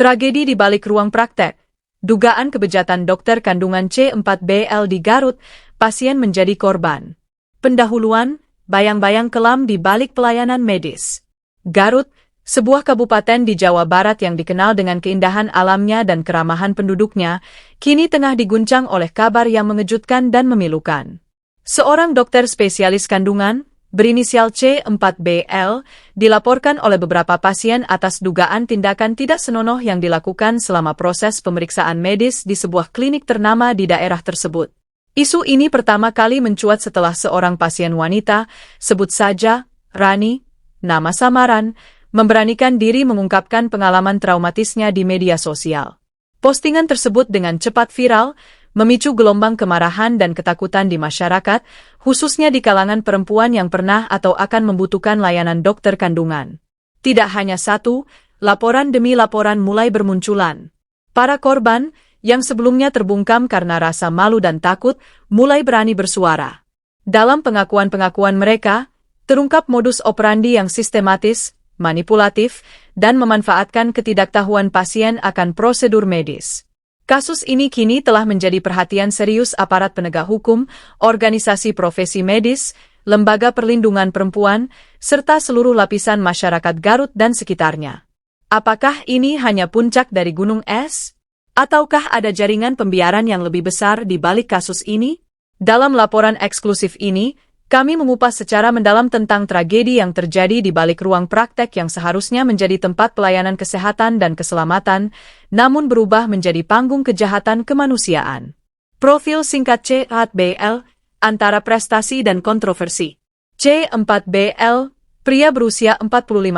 Tragedi di balik ruang praktek. Dugaan kebejatan dokter kandungan C4BL di Garut, pasien menjadi korban. Pendahuluan, bayang-bayang kelam di balik pelayanan medis. Garut, sebuah kabupaten di Jawa Barat yang dikenal dengan keindahan alamnya dan keramahan penduduknya, kini tengah diguncang oleh kabar yang mengejutkan dan memilukan. Seorang dokter spesialis kandungan, berinisial C4BL, dilaporkan oleh beberapa pasien atas dugaan tindakan tidak senonoh yang dilakukan selama proses pemeriksaan medis di sebuah klinik ternama di daerah tersebut. Isu ini pertama kali mencuat setelah seorang pasien wanita, sebut saja Rani, nama samaran, memberanikan diri mengungkapkan pengalaman traumatisnya di media sosial. Postingan tersebut dengan cepat viral, memicu gelombang kemarahan dan ketakutan di masyarakat, khususnya di kalangan perempuan yang pernah atau akan membutuhkan layanan dokter kandungan. Tidak hanya satu, laporan demi laporan mulai bermunculan. Para korban, yang sebelumnya terbungkam karena rasa malu dan takut, mulai berani bersuara. Dalam pengakuan-pengakuan mereka, terungkap modus operandi yang sistematis, manipulatif, dan memanfaatkan ketidaktahuan pasien akan prosedur medis. Kasus ini kini telah menjadi perhatian serius aparat penegak hukum, organisasi profesi medis, lembaga perlindungan perempuan, serta seluruh lapisan masyarakat Garut dan sekitarnya. Apakah ini hanya puncak dari gunung es? Ataukah ada jaringan pembiaran yang lebih besar di balik kasus ini? Dalam laporan eksklusif ini, kami mengupas secara mendalam tentang tragedi yang terjadi di balik ruang praktek yang seharusnya menjadi tempat pelayanan kesehatan dan keselamatan, namun berubah menjadi panggung kejahatan kemanusiaan. Profil singkat C4BL, antara prestasi dan kontroversi. C4BL, pria berusia 45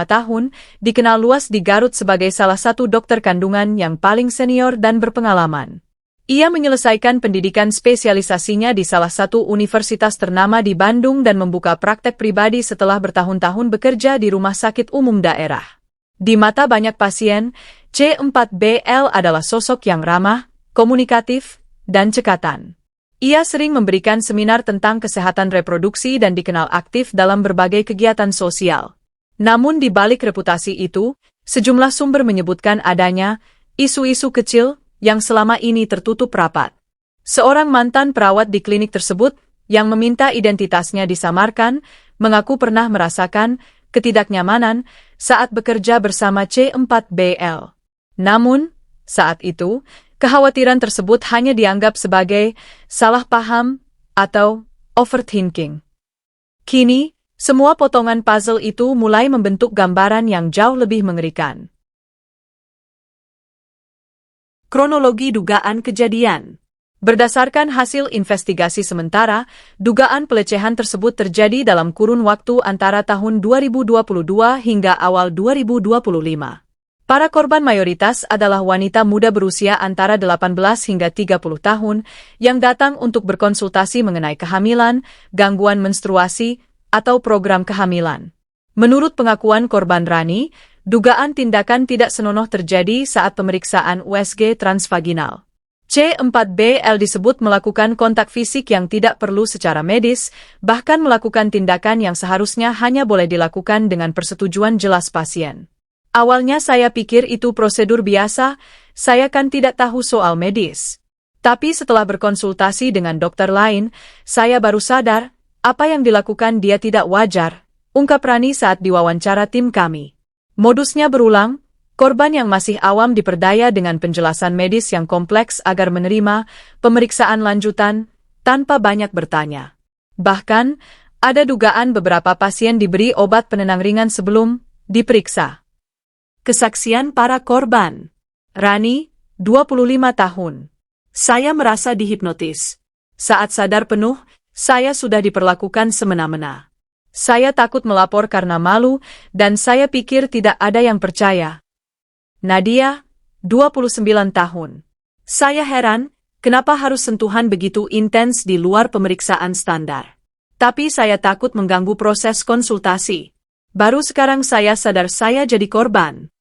tahun, dikenal luas di Garut sebagai salah satu dokter kandungan yang paling senior dan berpengalaman. Ia menyelesaikan pendidikan spesialisasinya di salah satu universitas ternama di Bandung dan membuka praktek pribadi setelah bertahun-tahun bekerja di rumah sakit umum daerah. Di mata banyak pasien, C4BL adalah sosok yang ramah, komunikatif, dan cekatan. Ia sering memberikan seminar tentang kesehatan reproduksi dan dikenal aktif dalam berbagai kegiatan sosial. Namun di balik reputasi itu, sejumlah sumber menyebutkan adanya isu-isu kecil yang selama ini tertutup rapat. Seorang mantan perawat di klinik tersebut, yang meminta identitasnya disamarkan, mengaku pernah merasakan ketidaknyamanan saat bekerja bersama C4BL. Namun, saat itu, kekhawatiran tersebut hanya dianggap sebagai salah paham atau overthinking. Kini, semua potongan puzzle itu mulai membentuk gambaran yang jauh lebih mengerikan. Kronologi dugaan kejadian. Berdasarkan hasil investigasi sementara, dugaan pelecehan tersebut terjadi dalam kurun waktu antara tahun 2022 hingga awal 2025. Para korban mayoritas adalah wanita muda berusia antara 18 hingga 30 tahun yang datang untuk berkonsultasi mengenai kehamilan, gangguan menstruasi, atau program kehamilan. Menurut pengakuan korban Rani, dugaan tindakan tidak senonoh terjadi saat pemeriksaan USG transvaginal. C4BL disebut melakukan kontak fisik yang tidak perlu secara medis, bahkan melakukan tindakan yang seharusnya hanya boleh dilakukan dengan persetujuan jelas pasien. Awalnya saya pikir itu prosedur biasa, saya kan tidak tahu soal medis. Tapi setelah berkonsultasi dengan dokter lain, saya baru sadar, apa yang dilakukan dia tidak wajar, ungkap Rani saat diwawancara tim kami. Modusnya berulang, korban yang masih awam diperdaya dengan penjelasan medis yang kompleks agar menerima pemeriksaan lanjutan tanpa banyak bertanya. Bahkan, ada dugaan beberapa pasien diberi obat penenang ringan sebelum diperiksa. Kesaksian para korban. Rani, 25 tahun. Saya merasa dihipnotis. Saat sadar penuh, saya sudah diperlakukan semena-mena. Saya takut melapor karena malu, dan saya pikir tidak ada yang percaya. Nadia, 29 tahun. Saya heran, kenapa harus sentuhan begitu intens di luar pemeriksaan standar. Tapi saya takut mengganggu proses konsultasi. Baru sekarang saya sadar saya jadi korban.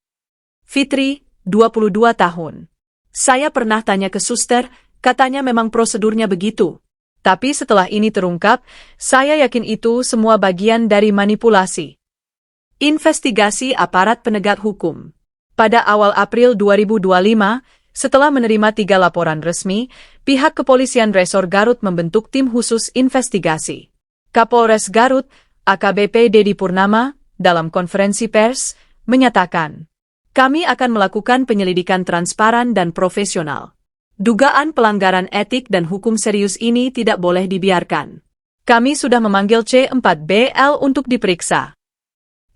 Fitri, 22 tahun. Saya pernah tanya ke suster, katanya memang prosedurnya begitu. Tapi setelah ini terungkap, saya yakin itu semua bagian dari manipulasi. Investigasi aparat penegak hukum. Pada awal April 2025, setelah menerima 3 laporan resmi, pihak kepolisian Resor Garut membentuk tim khusus investigasi. Kapolres Garut, AKBP Dedi Purnama, dalam konferensi pers, menyatakan, "Kami akan melakukan penyelidikan transparan dan profesional. Dugaan pelanggaran etik dan hukum serius ini tidak boleh dibiarkan. Kami sudah memanggil C4BL untuk diperiksa."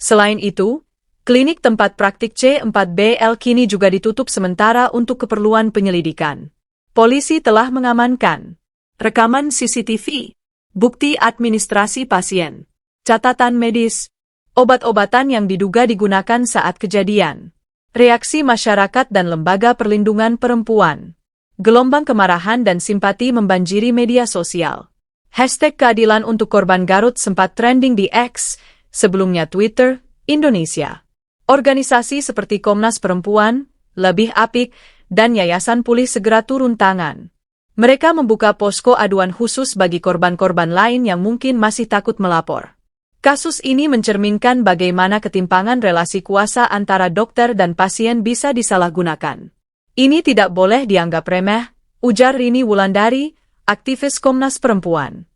Selain itu, klinik tempat praktik C4BL kini juga ditutup sementara untuk keperluan penyelidikan. Polisi telah mengamankan rekaman CCTV, bukti administrasi pasien, catatan medis, obat-obatan yang diduga digunakan saat kejadian. Reaksi masyarakat dan lembaga perlindungan perempuan. Gelombang kemarahan dan simpati membanjiri media sosial. #keadilan untuk korban Garut sempat trending di X, sebelumnya Twitter, Indonesia. Organisasi seperti Komnas Perempuan, Lebih Apik, dan Yayasan Pulih segera turun tangan. Mereka membuka posko aduan khusus bagi korban-korban lain yang mungkin masih takut melapor. Kasus ini mencerminkan bagaimana ketimpangan relasi kuasa antara dokter dan pasien bisa disalahgunakan. "Ini tidak boleh dianggap remeh," ujar Rini Wulandari, aktivis Komnas Perempuan.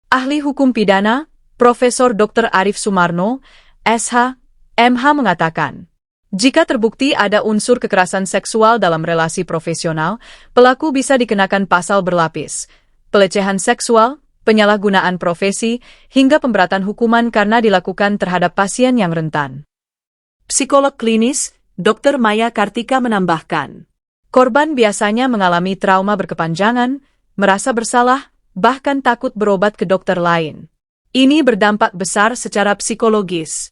Ahli hukum pidana, Profesor Dr. Arif Sumarno, SH, MH mengatakan, jika terbukti ada unsur kekerasan seksual dalam relasi profesional, pelaku bisa dikenakan pasal berlapis, pelecehan seksual, penyalahgunaan profesi, hingga pemberatan hukuman karena dilakukan terhadap pasien yang rentan. Psikolog klinis, Dr. Maya Kartika menambahkan, korban biasanya mengalami trauma berkepanjangan, merasa bersalah, bahkan takut berobat ke dokter lain. Ini berdampak besar secara psikologis.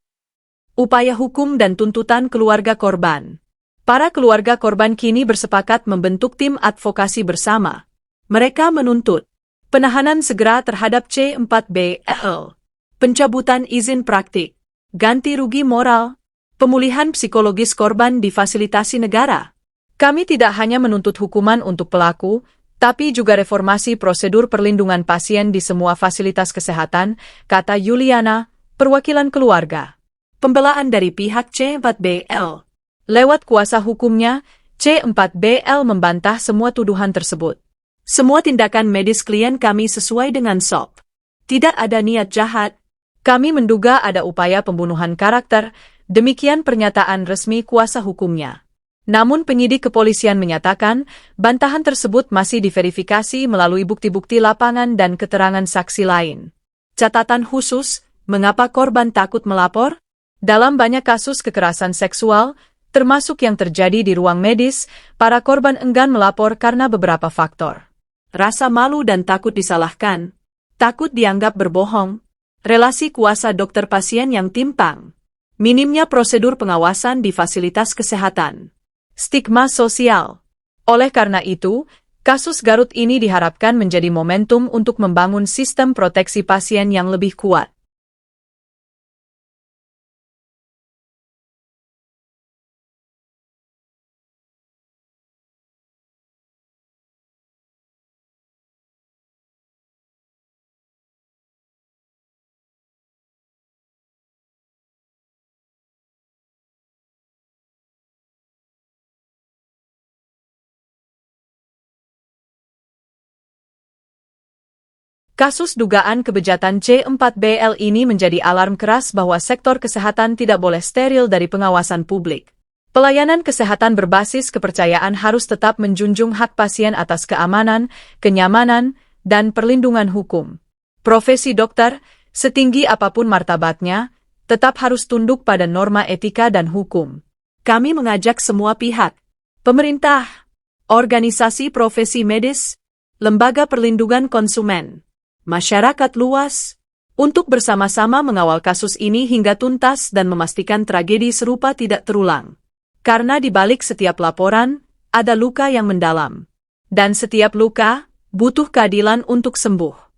Upaya hukum dan tuntutan keluarga korban. Para keluarga korban kini bersepakat membentuk tim advokasi bersama. Mereka menuntut penahanan segera terhadap C4BL, pencabutan izin praktik, ganti rugi moral, pemulihan psikologis korban difasilitasi negara. Kami tidak hanya menuntut hukuman untuk pelaku, tapi juga reformasi prosedur perlindungan pasien di semua fasilitas kesehatan, kata Yuliana, perwakilan keluarga. Pembelaan dari pihak C4BL. Lewat kuasa hukumnya, C4BL membantah semua tuduhan tersebut. Semua tindakan medis klien kami sesuai dengan SOP. Tidak ada niat jahat. Kami menduga ada upaya pembunuhan karakter, demikian pernyataan resmi kuasa hukumnya. Namun penyidik kepolisian menyatakan, bantahan tersebut masih diverifikasi melalui bukti-bukti lapangan dan keterangan saksi lain. Catatan khusus, mengapa korban takut melapor? Dalam banyak kasus kekerasan seksual, termasuk yang terjadi di ruang medis, para korban enggan melapor karena beberapa faktor. Rasa malu dan takut disalahkan, takut dianggap berbohong, relasi kuasa dokter pasien yang timpang, minimnya prosedur pengawasan di fasilitas kesehatan, stigma sosial. Oleh karena itu, kasus Garut ini diharapkan menjadi momentum untuk membangun sistem proteksi pasien yang lebih kuat. Kasus dugaan kebejatan C4BL ini menjadi alarm keras bahwa sektor kesehatan tidak boleh steril dari pengawasan publik. Pelayanan kesehatan berbasis kepercayaan harus tetap menjunjung hak pasien atas keamanan, kenyamanan, dan perlindungan hukum. Profesi dokter, setinggi apapun martabatnya, tetap harus tunduk pada norma etika dan hukum. Kami mengajak semua pihak, pemerintah, organisasi profesi medis, lembaga perlindungan konsumen, masyarakat luas, untuk bersama-sama mengawal kasus ini hingga tuntas dan memastikan tragedi serupa tidak terulang. Karena di balik setiap laporan, ada luka yang mendalam. Dan setiap luka, butuh keadilan untuk sembuh.